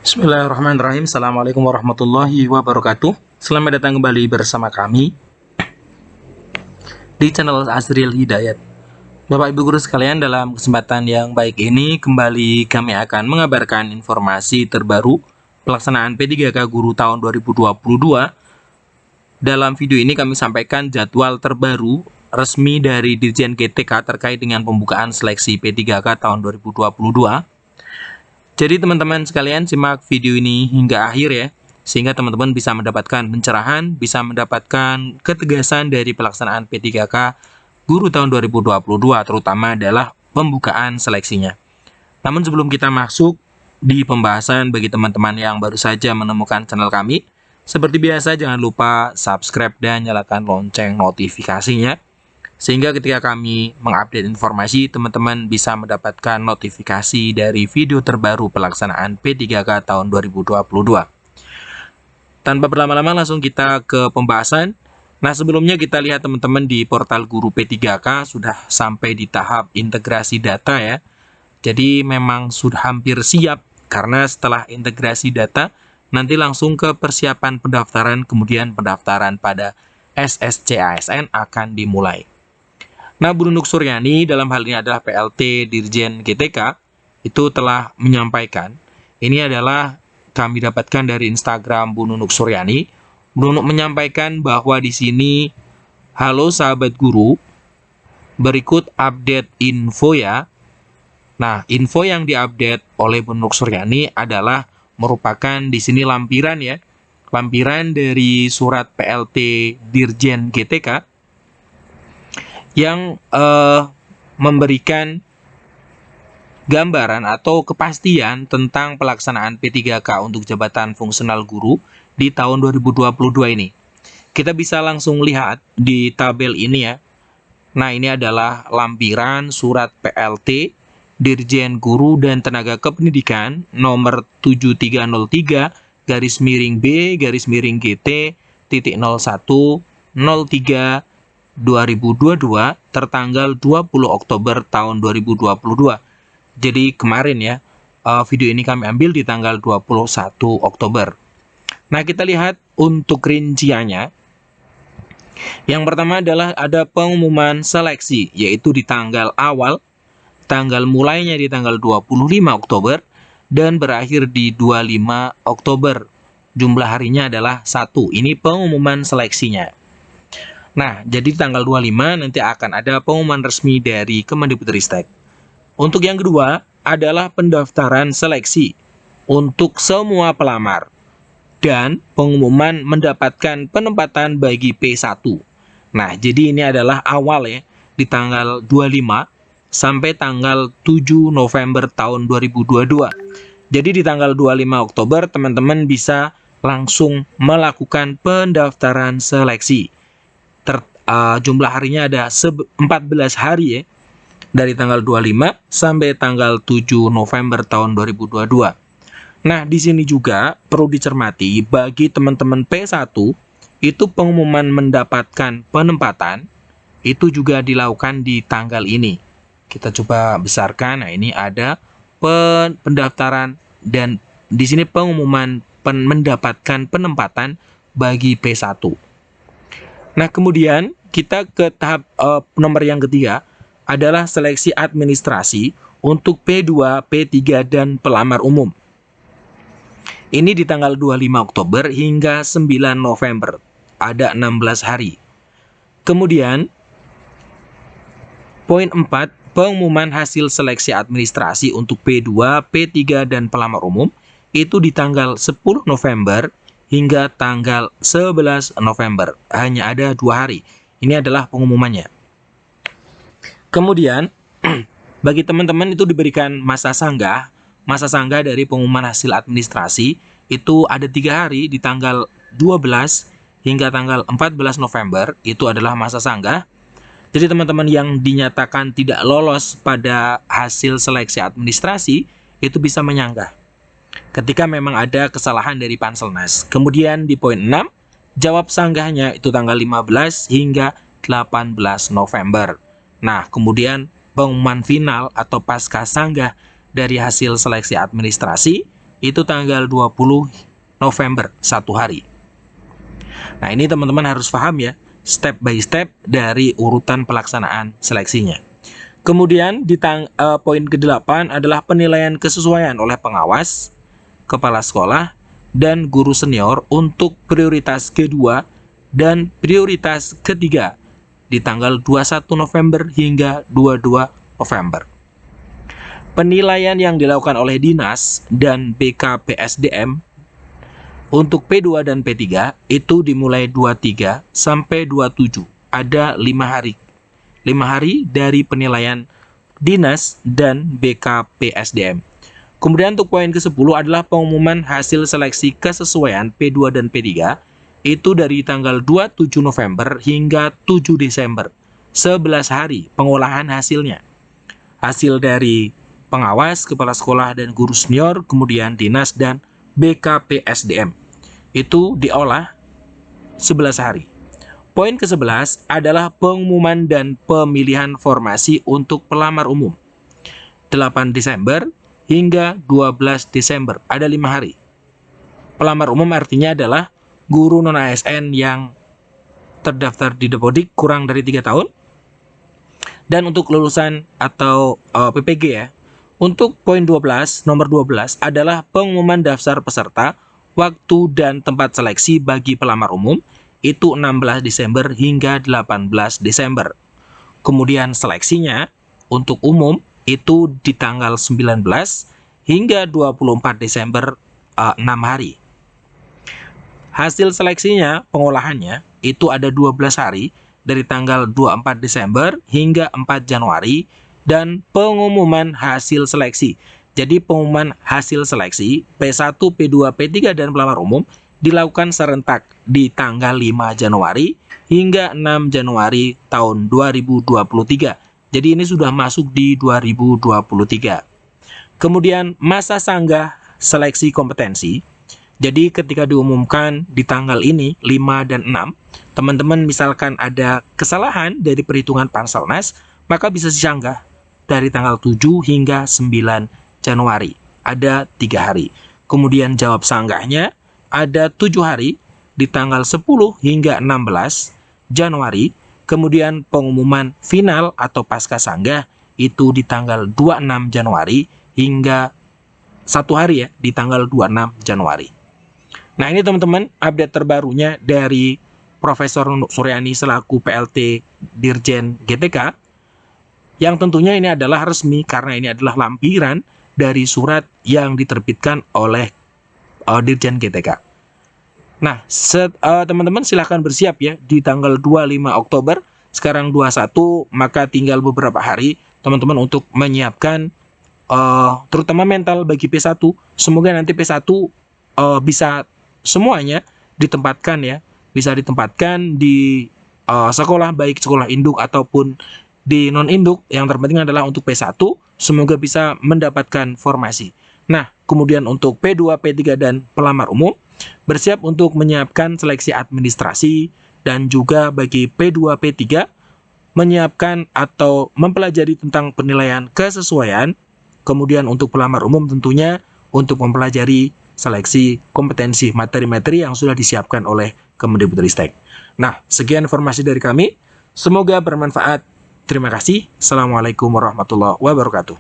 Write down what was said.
Bismillahirrahmanirrahim. Assalamualaikum warahmatullahi wabarakatuh. Selamat datang kembali bersama kami di channel Azril Hidayat. Bapak Ibu guru sekalian, dalam kesempatan yang baik ini kembali kami akan mengabarkan informasi terbaru pelaksanaan P3K Guru tahun 2022. Dalam video ini kami sampaikan jadwal terbaru resmi dari Dirjen GTK terkait dengan pembukaan seleksi P3K tahun 2022. Jadi teman-teman sekalian simak video ini hingga akhir ya, sehingga teman-teman bisa mendapatkan pencerahan, bisa mendapatkan ketegasan dari pelaksanaan P3K Guru tahun 2022, terutama adalah pembukaan seleksinya. Namun sebelum kita masuk di pembahasan, bagi teman-teman yang baru saja menemukan channel kami, seperti biasa jangan lupa subscribe dan nyalakan lonceng notifikasinya, sehingga ketika kami mengupdate informasi, teman-teman bisa mendapatkan notifikasi dari video terbaru pelaksanaan P3K tahun 2022. Tanpa berlama-lama langsung kita ke pembahasan. Nah, sebelumnya kita lihat teman-teman di portal Guru P3K sudah sampai di tahap integrasi data ya. Jadi memang sudah hampir siap, karena setelah integrasi data, nanti langsung ke persiapan pendaftaran, kemudian pendaftaran pada SSC ASN akan dimulai. Nah, Bu Nunuk Suryani dalam hal ini adalah PLT Dirjen GTK itu telah menyampaikan, ini adalah kami dapatkan dari Instagram Bu Nunuk Suryani. Bu Nunuk menyampaikan bahwa di sini, halo sahabat guru, berikut update info ya. Nah, info yang diupdate oleh Bu Nunuk Suryani adalah merupakan di sini lampiran ya, lampiran dari surat PLT Dirjen GTK yang memberikan gambaran atau kepastian tentang pelaksanaan P3K untuk jabatan fungsional guru di tahun 2022 ini. Kita bisa langsung lihat di tabel ini ya. Nah, ini adalah lampiran surat PLT Dirjen Guru dan Tenaga Kependidikan nomor 7303 garis miring B garis miring GT titik 01 03 2022 tertanggal 20 Oktober tahun 2022. Jadi kemarin ya, video ini kami ambil di tanggal 21 Oktober. Nah, kita lihat untuk rinciannya. Yang pertama adalah ada pengumuman seleksi, yaitu di tanggal awal, tanggal mulainya di tanggal 25 Oktober dan berakhir di 25 Oktober. Jumlah harinya adalah 1. Ini pengumuman seleksinya. Nah, jadi tanggal 25 nanti akan ada pengumuman resmi dari Kemendikbudristek. Untuk yang kedua adalah pendaftaran seleksi untuk semua pelamar dan pengumuman mendapatkan penempatan bagi P1. Nah, jadi ini adalah awal ya, di tanggal 25 sampai tanggal 7 November tahun 2022. Jadi di tanggal 25 Oktober teman-teman bisa langsung melakukan pendaftaran seleksi. Jumlah harinya ada 14 hari ya, dari tanggal 25 sampai tanggal 7 November tahun 2022. Nah, di sini juga perlu dicermati bagi teman-teman P1 itu pengumuman mendapatkan penempatan itu juga dilakukan di tanggal ini. Kita coba besarkan. Nah, ini ada pendaftaran dan di sini pengumuman mendapatkan penempatan bagi P1. Nah, kemudian kita ke tahap nomor yang ketiga adalah seleksi administrasi untuk P2, P3, dan pelamar umum. Ini di tanggal 25 Oktober hingga 9 November. Ada 16 hari. Kemudian, poin 4, pengumuman hasil seleksi administrasi untuk P2, P3, dan pelamar umum itu di tanggal 10 November hingga tanggal 11 November. Hanya ada 2 hari. Ini adalah pengumumannya. Kemudian, bagi teman-teman itu diberikan masa sanggah. Masa sanggah dari pengumuman hasil administrasi itu ada 3 hari, di tanggal 12 hingga tanggal 14 November. Itu adalah masa sanggah. Jadi teman-teman yang dinyatakan tidak lolos pada hasil seleksi administrasi itu bisa menyanggah ketika memang ada kesalahan dari Panselnas. Kemudian di poin 6, jawab sanggahnya itu tanggal 15 hingga 18 November. Nah, kemudian pengumuman final atau pasca sanggah dari hasil seleksi administrasi itu tanggal 20 November, 1 hari. Nah, ini teman-teman harus paham ya, step by step dari urutan pelaksanaan seleksinya. Kemudian di poin ke-8 adalah penilaian kesesuaian oleh pengawas, kepala sekolah, dan guru senior untuk prioritas kedua dan prioritas ketiga di tanggal 21 November hingga 22 November. Penilaian yang dilakukan oleh Dinas dan BKPSDM untuk P2 dan P3 itu dimulai 23 sampai 27. Ada 5 hari. 5 hari dari penilaian Dinas dan BKPSDM. Kemudian untuk poin ke-10 adalah pengumuman hasil seleksi kesesuaian P2 dan P3 itu dari tanggal 27 November hingga 7 Desember. 11 hari pengolahan hasilnya. Hasil dari pengawas, kepala sekolah, dan guru senior, kemudian Dinas dan BKPSDM. Itu diolah 11 hari. Poin ke-11 adalah pengumuman dan pemilihan formasi untuk pelamar umum. 8 Desember hingga 12 Desember, ada 5 hari. Pelamar umum artinya adalah guru non-ASN yang terdaftar di Dapodik kurang dari 3 tahun. Dan untuk lulusan atau PPG ya. Untuk poin 12, nomor 12 adalah pengumuman daftar peserta, waktu dan tempat seleksi bagi pelamar umum, itu 16 Desember hingga 18 Desember. Kemudian seleksinya untuk umum itu di tanggal 19 hingga 24 Desember, 6 hari. Hasil seleksinya, pengolahannya, itu ada 12 hari dari tanggal 24 Desember hingga 4 Januari, dan pengumuman hasil seleksi. Jadi pengumuman hasil seleksi P1, P2, P3, dan pelamar umum dilakukan serentak di tanggal 5 Januari hingga 6 Januari tahun 2023. Jadi ini sudah masuk di 2023. Kemudian masa sanggah seleksi kompetensi. Jadi ketika diumumkan di tanggal ini 5 dan 6, teman-teman misalkan ada kesalahan dari perhitungan Panselnas, maka bisa disanggah dari tanggal 7 hingga 9 Januari. Ada 3 hari. Kemudian jawab sanggahnya ada 7 hari di tanggal 10 hingga 16 Januari. Kemudian pengumuman final atau pasca sanggah itu di tanggal 26 Januari hingga 1 hari ya di tanggal 26 Januari. Nah, ini teman-teman update terbarunya dari Profesor Nunuk Suryani selaku PLT Dirjen GTK, yang tentunya ini adalah resmi karena ini adalah lampiran dari surat yang diterbitkan oleh Dirjen GTK. Nah, teman-teman silahkan bersiap ya di tanggal 25 Oktober, sekarang 21, maka tinggal beberapa hari teman-teman untuk menyiapkan terutama mental bagi P1. Semoga nanti P1 bisa semuanya ditempatkan ya, bisa ditempatkan di sekolah, baik sekolah induk ataupun di non-induk. Yang terpenting adalah untuk P1 semoga bisa mendapatkan formasi. Nah, kemudian untuk P2, P3, dan pelamar umum bersiap untuk menyiapkan seleksi administrasi, dan juga bagi P2, P3 menyiapkan atau mempelajari tentang penilaian kesesuaian. Kemudian untuk pelamar umum tentunya untuk mempelajari seleksi kompetensi materi-materi yang sudah disiapkan oleh Kemendikbudristek. Nah, sekian informasi dari kami. Semoga bermanfaat. Terima kasih. Assalamualaikum warahmatullahi wabarakatuh.